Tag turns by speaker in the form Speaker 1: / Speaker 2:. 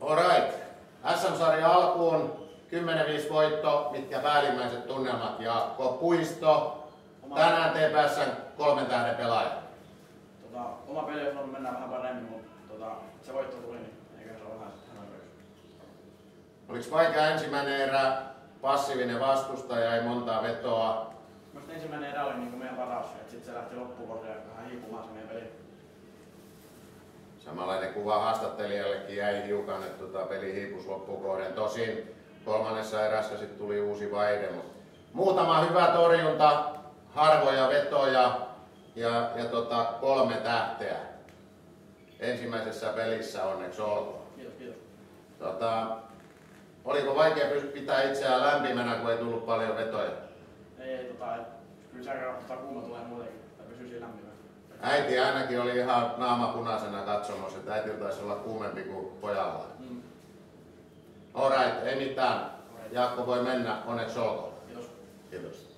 Speaker 1: Alright. SM-sarja alkuun 10-5 voitto, mitkä päällimmäiset tunnelmat Jaakko Puisto. Tänään TPS:n 3 tähden pelaaja.
Speaker 2: Oma peli on mennään vähän paremmin, mutta se voitto tuli, niin eikä se ole vähän hämäröiksi.
Speaker 1: Oliko vaikea ensimmäinen erä, passiivinen vastustaja, ei montaa vetoa?
Speaker 2: Minusta ensimmäinen erä oli niin meidän paras, että sitten se lähti loppuvuoteen vähän hiipumaan se meidän peli.
Speaker 1: Samanlainen kuva haastattelijallekin jäi hiukan, että peli hiipus loppukohden. Tosin kolmannessa erässä sitten tuli uusi vaihde. Muutama hyvä torjunta, harvoja vetoja ja 3 tähteä. Ensimmäisessä pelissä onneksi olkoon.
Speaker 2: Kiitos.
Speaker 1: Oliko vaikea pitää itseään lämpimänä, kun ei tullut paljon vetoja?
Speaker 2: Ei, kyllä se aika kuuma tulee muutenkin, tai pysyy siinä lämpimänä.
Speaker 1: Äiti ainakin oli ihan naama punaisena katsomassa, että äiti taisi olla kuumempi kuin pojalla. Alright, ei mitään. Jaakko voi mennä, onneksi olkoon.
Speaker 2: Kiitos.
Speaker 1: Kiitos.